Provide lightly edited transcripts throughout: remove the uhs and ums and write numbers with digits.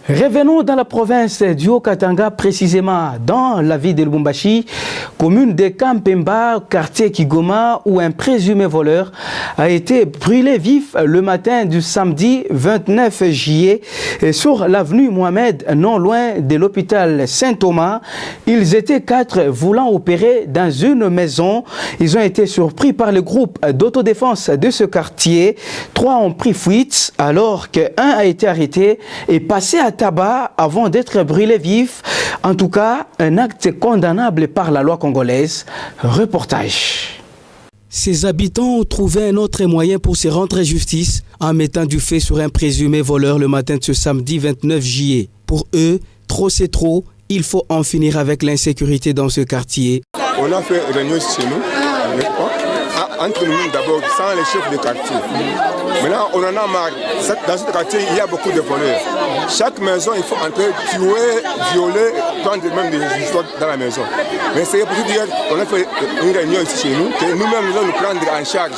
Revenons dans la province du Haut-Katanga, précisément dans la ville de Lubumbashi, commune de Kampemba, quartier Kigoma, où un présumé voleur a été brûlé vif le matin du samedi 29 juillet sur l'avenue Mohamed, non loin de l'hôpital Saint-Thomas. Ils étaient 4 voulant opérer dans une maison. Ils ont été surpris par le groupe d'autodéfense de ce quartier. 3 ont pris fuite alors qu'un a été arrêté et passé à tabac avant d'être brûlé vif. En tout cas, un acte condamnable par la loi congolaise. Reportage. Ces habitants ont trouvé un autre moyen pour se rendre justice en mettant du feu sur un présumé voleur le matin de ce samedi 29 juillet. Pour eux, trop c'est trop, il faut en finir avec l'insécurité dans ce quartier. On a fait réunion chez nous, entre nous d'abord, sans les chefs de quartier. Maintenant, on en a marre. Dans ce quartier, il y a beaucoup de voleurs. Chaque maison, il faut entrer, tuer, violer, prendre même des histoires dans la maison. Mais c'est pour dire qu'on a fait une réunion ici chez nous, que nous-mêmes, nous allons nous prendre en charge.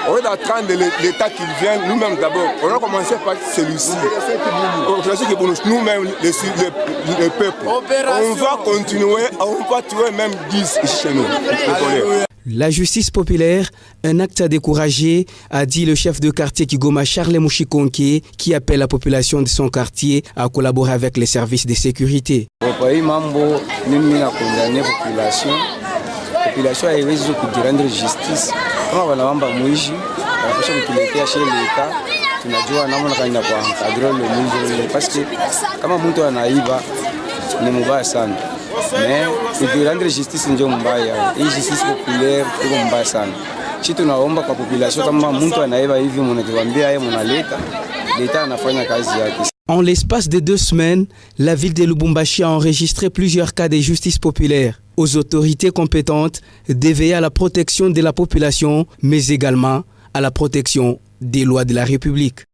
On est d'attendre l'État qui vienne, nous-mêmes d'abord. On a commencé par celui-ci. Nous-mêmes, le peuple. On va continuer, on va tuer même 10 ici chez nous. La justice populaire, un acte à décourager, a dit le chef de quartier Kigoma Charles Mouchikonke, qui appelle la population de son quartier à collaborer avec les services de sécurité. La population haiwezi kujirendre justice kama wanaomba mwizi wanapaswa kutuletea sheria l'État, tunajua namna gani ya kuencadrer le mwizi parce que kama mtu anaiba ni mbaya sana, mais kujirendre justice ndio mbaya. Hii justice populaire iko mbaya sana. Sisi tunaomba kwa population kama mtu anaiba hivi mnatuambia yeye mnaleta l'État anafanya kazi yake. En l'espace de 2 semaines, la ville de Lubumbashi a enregistré plusieurs cas de justice populaire. Aux autorités compétentes de veiller à la protection de la population, mais également à la protection des lois de la République.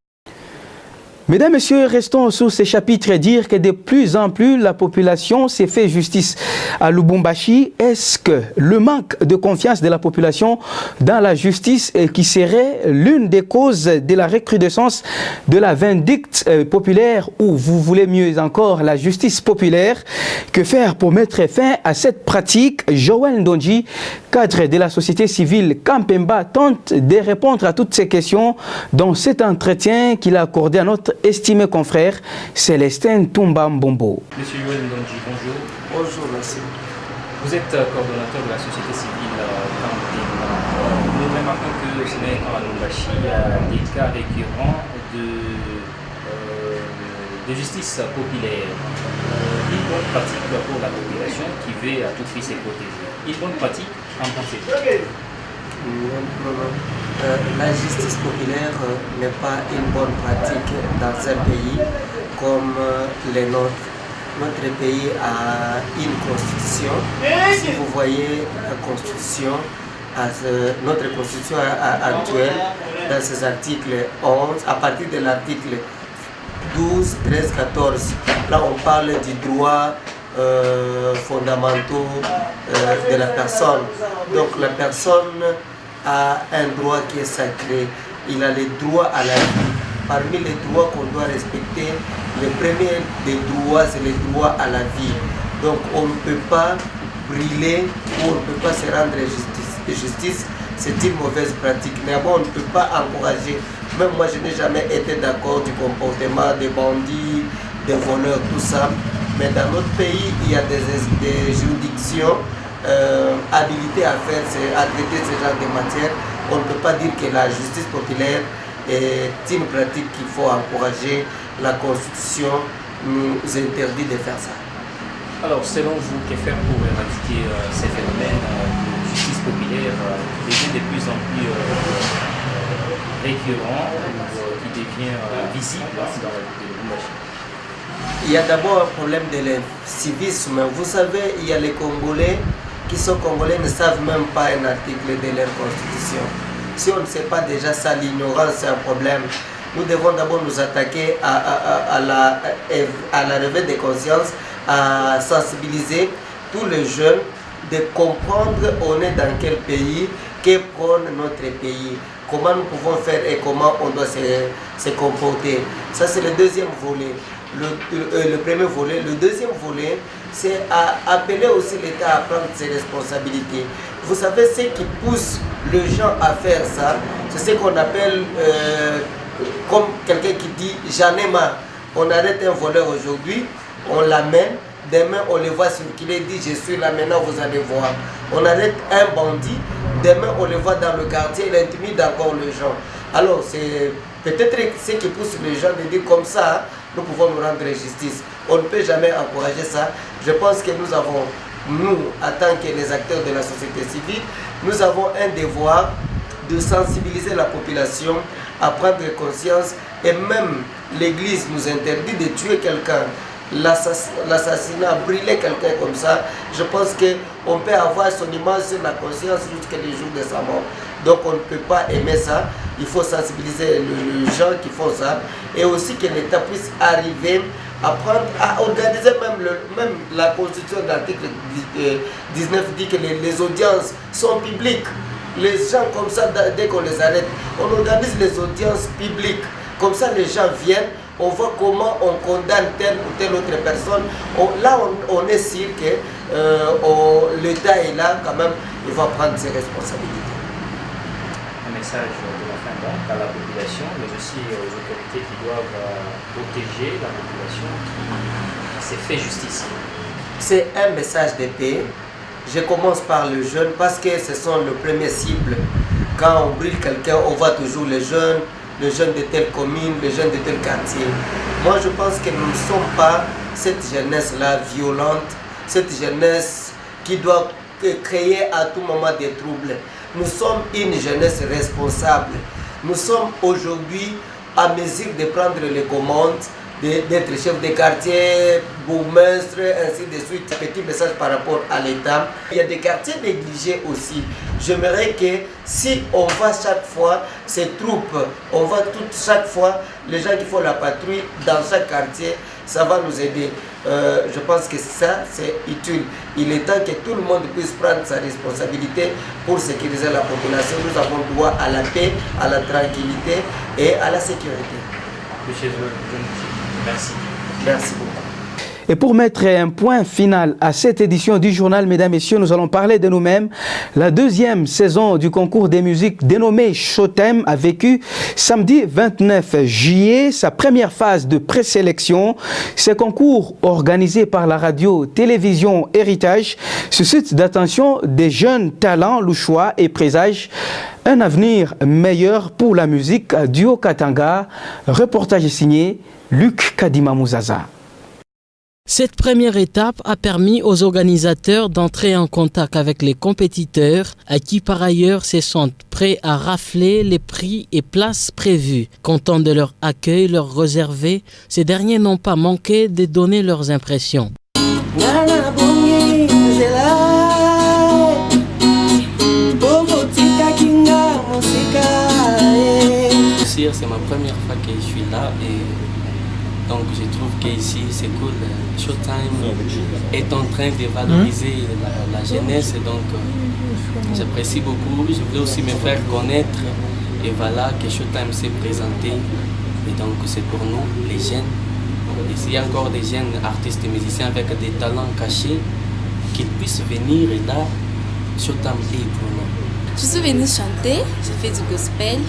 Mesdames, Messieurs, restons sur ces chapitres et dire que de plus en plus la population s'est fait justice à Lubumbashi. Est-ce que le manque de confiance de la population dans la justice qui serait l'une des causes de la recrudescence de la vindicte populaire, ou vous voulez mieux encore la justice populaire? Que faire pour mettre fin à cette pratique? Joël Ndonji, cadre de la société civile Kampemba, tente de répondre à toutes ces questions dans cet entretien qu'il a accordé à notre estimé confrère Célestin Toumba Mbombo. Monsieur Joël Ndonji, bonjour. Bonjour, merci. Vous êtes coordonnateur de la société civile Kampemba. Nous remarquons que ce n'est qu'en Lubumbashi des cas récurrents de justice populaire. Une bonne pratique pour la population qui veut à tout prix se protéger. Une bonne pratique, en pensez-vous? La justice populaire n'est pas une bonne pratique dans un pays comme le nôtre. Notre pays a une constitution. Si vous voyez la constitution, notre constitution actuelle, dans ses articles 11, à partir de l'article 12, 13, 14, là on parle du droit fondamentaux de la personne. Donc la personne a un droit qui est sacré. Il a le droit à la vie. Parmi les droits qu'on doit respecter, le premier des droits, c'est le droit à la vie. Donc on ne peut pas brûler ou on ne peut pas se rendre justice. C'est une mauvaise pratique. Mais bon, on ne peut pas encourager. Même moi, je n'ai jamais été d'accord du comportement des bandits, des voleurs, tout ça. Mais dans notre pays, il y a des juridictions habilitées à traiter ce genre de matière. On ne peut pas dire que la justice populaire est une pratique qu'il faut encourager. La Constitution nous interdit de faire ça. Alors, selon vous, que faire pour éradiquer ces phénomènes de justice populaire qui devient de plus en plus récurrent, qui devient visible dans la ville de Lubumbashi? Il y a d'abord un problème de civisme. Vous savez, il y a les Congolais qui sont Congolais ne savent même pas un article de leur constitution. Si on ne sait pas déjà ça, l'ignorance c'est un problème. Nous devons d'abord nous attaquer à la réveil de conscience, à sensibiliser tous les jeunes, de comprendre on est dans quel pays, que prône notre pays, comment nous pouvons faire et comment on doit se comporter. Ça c'est le deuxième volet. le premier volet. Le deuxième volet, c'est à appeler aussi l'État à prendre ses responsabilités. Vous savez, ce qui pousse les gens à faire ça, c'est ce qu'on appelle, comme quelqu'un qui dit « j'en ai marre ». On arrête un voleur aujourd'hui, on l'amène, demain on le voit circuler, il dit « je suis là, maintenant vous allez voir ». On arrête un bandit, demain on le voit dans le quartier, il intimide encore les gens. Alors c'est peut-être ce qui pousse les gens de dire comme ça, nous pouvons nous rendre justice. On ne peut jamais encourager ça. Je pense que nous avons, nous, en tant que les acteurs de la société civile, nous avons un devoir de sensibiliser la population à prendre conscience, et même l'Église nous interdit de tuer quelqu'un. L'assassinat, brûler quelqu'un comme ça, je pense qu'on peut avoir son image sur la conscience jusqu'à le jour de sa mort. Donc on ne peut pas aimer ça, il faut sensibiliser les gens qui font ça, et aussi que l'État puisse arriver à prendre, à organiser même la constitution de l'article 19 dit que les audiences sont publiques. Les gens comme ça, dès qu'on les arrête, on organise les audiences publiques, comme ça les gens viennent, on voit comment on condamne telle ou telle autre personne. Là, on est sûr que l'État est là, quand même, il va prendre ses responsabilités. Un message de la fin donc à la population, mais aussi aux autorités qui doivent protéger la population qui s'est fait justice. C'est un message de paix. Je commence par le jeune parce que ce sont le premier cible. Quand on brûle quelqu'un, on voit toujours les jeunes de telle commune, les jeunes de tel quartier. Moi, je pense que nous ne sommes pas cette jeunesse-là violente, cette jeunesse qui doit créer à tout moment des troubles. Nous sommes une jeunesse responsable. Nous sommes aujourd'hui à mesure de prendre les commandes, d'être chef de quartier, bourgmestre, ainsi de suite. Petit message par rapport à l'État. Il y a des quartiers négligés aussi. J'aimerais que si on va chaque fois, ces troupes, on va chaque fois, les gens qui font la patrouille dans chaque quartier, ça va nous aider. Je pense que ça, c'est utile. Il est temps que tout le monde puisse prendre sa responsabilité pour sécuriser la population. Nous avons droit à la paix, à la tranquillité et à la sécurité. Merci. Merci beaucoup. Et pour mettre un point final à cette édition du journal, mesdames et messieurs, nous allons parler de nous-mêmes. La deuxième saison du concours des musiques dénommé Showtime a vécu samedi 29 juillet sa première phase de présélection. Ce concours organisé par la radio-télévision Héritage suscite d'attention des jeunes talents louchois et présage un avenir meilleur pour la musique du Haut-Katanga. Reportage signé Luc Kadima Mouzaza. Cette première étape a permis aux organisateurs d'entrer en contact avec les compétiteurs à qui par ailleurs se sentent prêts à rafler les prix et places prévus. Contents de leur accueil leur réservé, ces derniers n'ont pas manqué de donner leurs impressions. C'est ma première fois que je suis là et donc je trouve qu'ici c'est cool. Showtime est en train de valoriser la jeunesse, donc j'apprécie beaucoup. Je voulais aussi me faire connaître et voilà que Showtime s'est présenté et donc c'est pour nous les jeunes. Et s'il y a encore des jeunes artistes et musiciens avec des talents cachés, qu'ils puissent venir et là, Showtime est pour nous. Je suis venue chanter, j'ai fait du gospel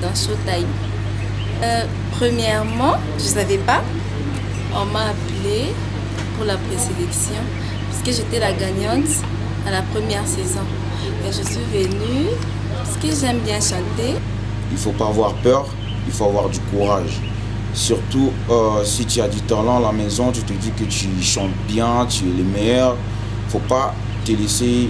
dans Showtime. Premièrement, je ne savais pas, on m'a appelée pour la présélection puisque j'étais la gagnante à la première saison. Et je suis venue parce que j'aime bien chanter. Il ne faut pas avoir peur, il faut avoir du courage. Surtout si tu as du talent à la maison, tu te dis que tu chantes bien, tu es le meilleur. Il ne faut pas te laisser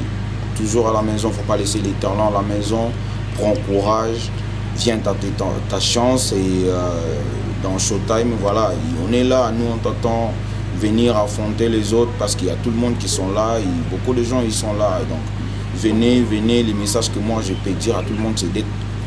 toujours à la maison, il ne faut pas laisser les talents à la maison. Prends courage, viens ta chance et dans Showtime, voilà, on est là, nous on t'attend venir affronter les autres parce qu'il y a tout le monde qui sont là, et beaucoup de gens ils sont là. Et donc venez, les messages que moi je peux dire à tout le monde c'est d'être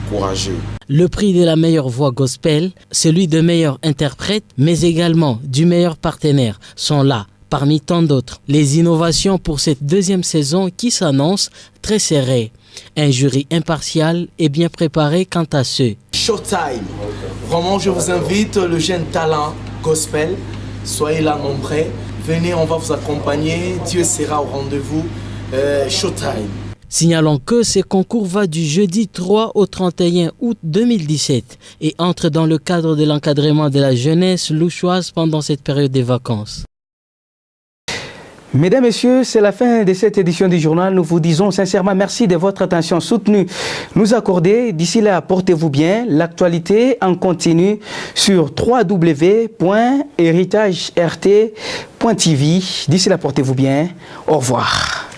courageux. Le prix de la meilleure voix gospel, celui de meilleur interprète, mais également du meilleur partenaire sont là. parmi tant d'autres. Les innovations pour cette deuxième saison qui s'annonce très serrée. Un jury impartial et bien préparé quant à ceux. Showtime. Vraiment, je vous invite, le jeune talent gospel, soyez là nombreux. Venez, on va vous accompagner. Dieu sera au rendez-vous. Showtime. Signalons que ce concours va du jeudi 3 au 31 août 2017 et entre dans le cadre de l'encadrement de la jeunesse louchoise pendant cette période des vacances. Mesdames, Messieurs, c'est la fin de cette édition du journal. Nous vous disons sincèrement merci de votre attention soutenue nous accorder. D'ici là, portez-vous bien. L'actualité en continu sur www.heritagert.tv. D'ici là, portez-vous bien. Au revoir.